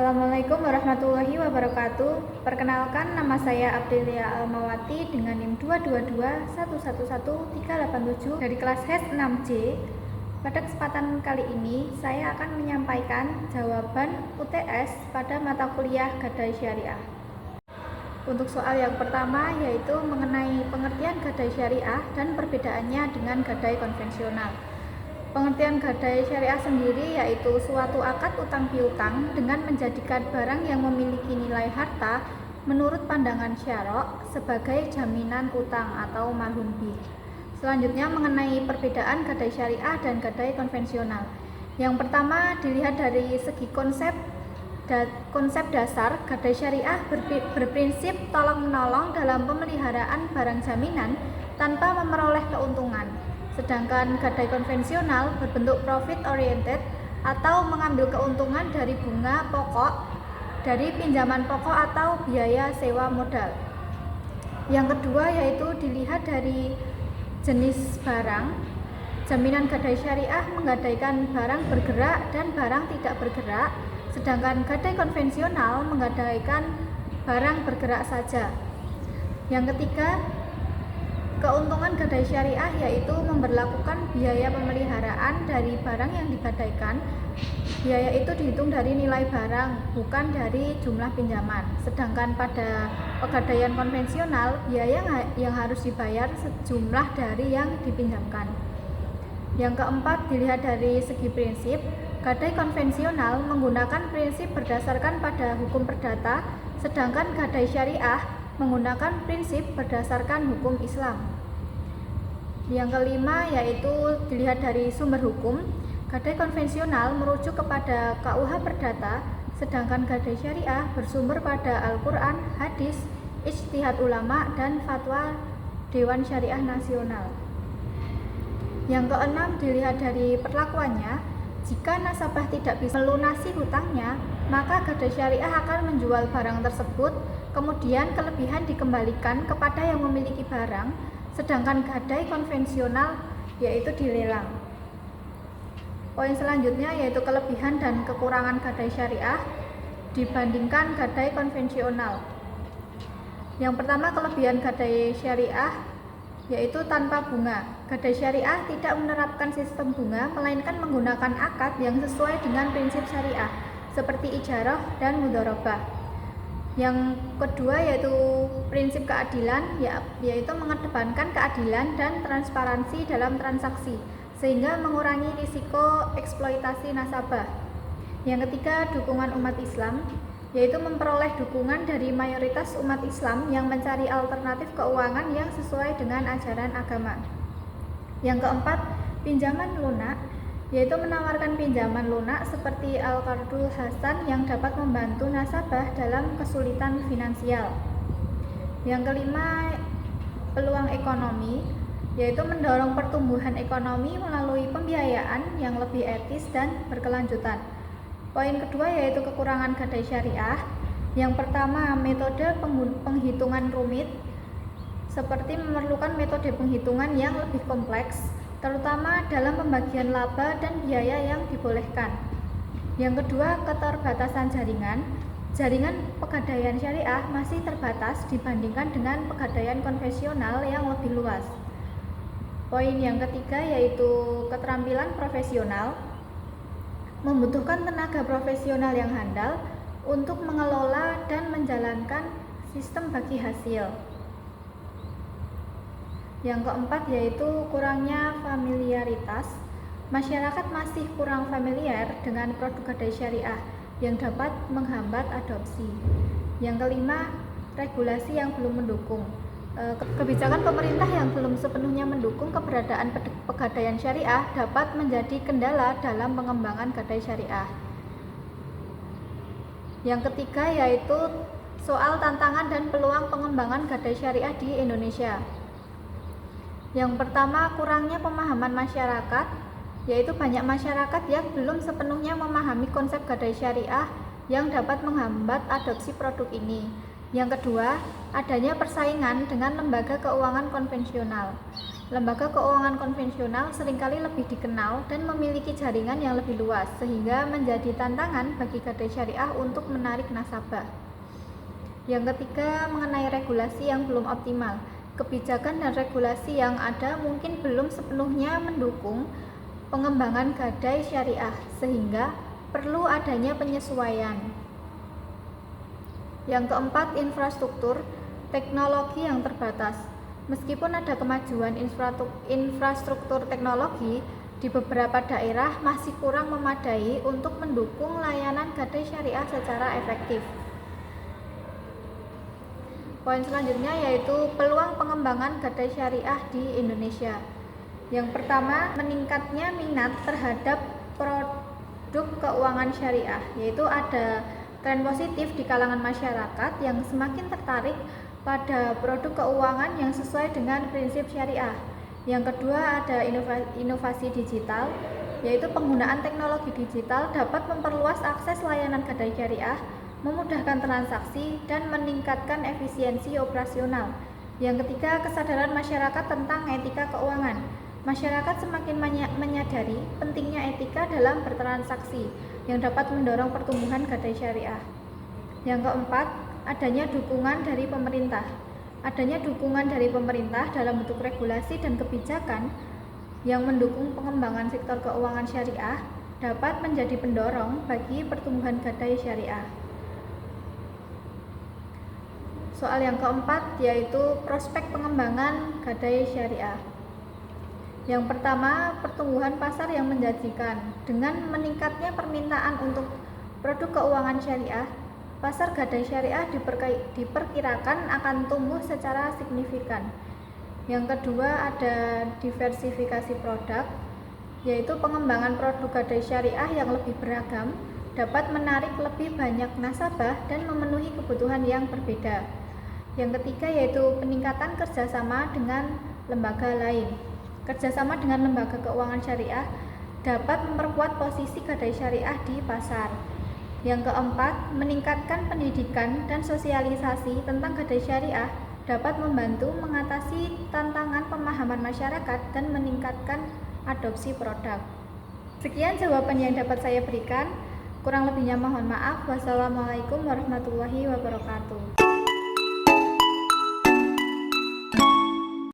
Assalamualaikum warahmatullahi wabarakatuh. Perkenalkan, nama saya Abdelia Almawati dengan NIM 222111387 dari kelas HES 6C. Pada kesempatan kali ini, saya akan menyampaikan jawaban UTS pada mata kuliah Gadai Syariah. Untuk soal yang pertama yaitu mengenai pengertian Gadai Syariah dan perbedaannya dengan Gadai konvensional. Pengertian Gadai Syariah sendiri yaitu suatu akad utang piutang dengan menjadikan barang yang memiliki nilai harta menurut pandangan syarok sebagai jaminan utang atau malhun bih. Selanjutnya mengenai perbedaan Gadai Syariah dan Gadai konvensional. Yang pertama dilihat dari segi konsep dasar. Gadai Syariah berprinsip tolong-menolong dalam pemeliharaan barang jaminan tanpa memperoleh keuntungan. Sedangkan Gadai konvensional berbentuk profit oriented atau mengambil keuntungan dari bunga pokok, dari pinjaman pokok atau biaya sewa modal. Yang kedua yaitu dilihat dari jenis barang. Jaminan Gadai Syariah menggadaikan barang bergerak dan barang tidak bergerak, sedangkan Gadai konvensional menggadaikan barang bergerak saja. Yang ketiga, keuntungan Gadai Syariah yaitu memberlakukan biaya pemeliharaan dari barang yang digadaikan. Biaya itu dihitung dari nilai barang, bukan dari jumlah pinjaman. Sedangkan pada pegadaian konvensional, biaya yang harus dibayar sejumlah dari yang dipinjamkan. Yang keempat, dilihat dari segi prinsip. Gadai konvensional menggunakan prinsip berdasarkan pada hukum perdata, sedangkan Gadai Syariah menggunakan prinsip berdasarkan hukum Islam. Yang kelima yaitu dilihat dari sumber hukum. Gadai konvensional merujuk kepada KUH Perdata, sedangkan Gadai Syariah bersumber pada Al-Quran, hadis, ijtihad ulama, dan fatwa Dewan Syariah Nasional. Yang keenam dilihat dari perlakuannya. Jika nasabah tidak bisa melunasi hutangnya, maka Gadai Syariah akan menjual barang tersebut, kemudian kelebihan dikembalikan kepada yang memiliki barang, sedangkan Gadai konvensional yaitu dilelang. Poin selanjutnya yaitu kelebihan dan kekurangan Gadai Syariah dibandingkan Gadai konvensional. Yang pertama, kelebihan Gadai Syariah yaitu tanpa bunga. Gadai Syariah tidak menerapkan sistem bunga, melainkan menggunakan akad yang sesuai dengan prinsip syariah, seperti ijarah dan mudharabah. Yang kedua yaitu prinsip keadilan, yaitu mengedepankan keadilan dan transparansi dalam transaksi, sehingga mengurangi risiko eksploitasi nasabah. Yang ketiga, dukungan umat Islam, yaitu memperoleh dukungan dari mayoritas umat Islam yang mencari alternatif keuangan yang sesuai dengan ajaran agama. Yang keempat, pinjaman lunak, yaitu menawarkan pinjaman lunak seperti Al-Qardul Hasan yang dapat membantu nasabah dalam kesulitan finansial. Yang kelima, peluang ekonomi, yaitu mendorong pertumbuhan ekonomi melalui pembiayaan yang lebih etis dan berkelanjutan. Poin kedua yaitu kekurangan Gadai Syariah. Yang pertama, metode penghitungan rumit, seperti memerlukan metode penghitungan yang lebih kompleks, terutama dalam pembagian laba dan biaya yang dibolehkan. Yang kedua, keterbatasan jaringan. Jaringan pegadaian syariah masih terbatas dibandingkan dengan pegadaian konvensional yang lebih luas. Poin yang ketiga yaitu keterampilan profesional. Membutuhkan tenaga profesional yang handal untuk mengelola dan menjalankan sistem bagi hasil. Yang keempat yaitu kurangnya familiaritas. Masyarakat masih kurang familiar dengan produk Gadai Syariah yang dapat menghambat adopsi. Yang kelima, regulasi yang belum mendukung. Kebijakan pemerintah yang belum sepenuhnya mendukung keberadaan pegadaian syariah dapat menjadi kendala dalam pengembangan Gadai Syariah. Yang ketiga yaitu soal tantangan dan peluang pengembangan Gadai Syariah di Indonesia. Yang pertama, kurangnya pemahaman masyarakat, yaitu banyak masyarakat yang belum sepenuhnya memahami konsep Gadai Syariah yang dapat menghambat adopsi produk ini. Yang kedua, adanya persaingan dengan lembaga keuangan konvensional. Lembaga keuangan konvensional seringkali lebih dikenal dan memiliki jaringan yang lebih luas, sehingga menjadi tantangan bagi Gadai Syariah untuk menarik nasabah. Yang ketiga, mengenai regulasi yang belum optimal. Kebijakan dan regulasi yang ada mungkin belum sepenuhnya mendukung pengembangan Gadai Syariah, sehingga perlu adanya penyesuaian. Yang keempat, infrastruktur teknologi yang terbatas. Meskipun ada kemajuan infrastruktur teknologi, di beberapa daerah masih kurang memadai untuk mendukung layanan Gadai Syariah secara efektif. Poin selanjutnya yaitu peluang pengembangan Gadai Syariah di Indonesia. Yang pertama, meningkatnya minat terhadap produk keuangan syariah, yaitu ada tren positif di kalangan masyarakat yang semakin tertarik pada produk keuangan yang sesuai dengan prinsip syariah. Yang kedua, ada inovasi digital, yaitu penggunaan teknologi digital dapat memperluas akses layanan Gadai Syariah, memudahkan transaksi, dan meningkatkan efisiensi operasional. Yang ketiga, kesadaran masyarakat tentang etika keuangan. Masyarakat semakin menyadari pentingnya etika dalam bertransaksi yang dapat mendorong pertumbuhan Gadai Syariah. Yang keempat, adanya dukungan dari pemerintah. Adanya dukungan dari pemerintah dalam bentuk regulasi dan kebijakan yang mendukung pengembangan sektor keuangan syariah dapat menjadi pendorong bagi pertumbuhan Gadai Syariah. Soal yang keempat yaitu prospek pengembangan Gadai Syariah. Yang pertama, pertumbuhan pasar yang menjanjikan. Dengan meningkatnya permintaan untuk produk keuangan syariah, pasar Gadai Syariah diperkirakan akan tumbuh secara signifikan. Yang kedua, ada diversifikasi produk, yaitu pengembangan produk Gadai Syariah yang lebih beragam dapat menarik lebih banyak nasabah dan memenuhi kebutuhan yang berbeda. Yang ketiga yaitu peningkatan kerjasama dengan lembaga lain. Kerjasama dengan lembaga keuangan syariah dapat memperkuat posisi Gadai Syariah di pasar. Yang keempat, meningkatkan pendidikan dan sosialisasi tentang Gadai Syariah dapat membantu mengatasi tantangan pemahaman masyarakat dan meningkatkan adopsi produk. Sekian jawaban yang dapat saya berikan. Kurang lebihnya mohon maaf. Wassalamualaikum warahmatullahi wabarakatuh.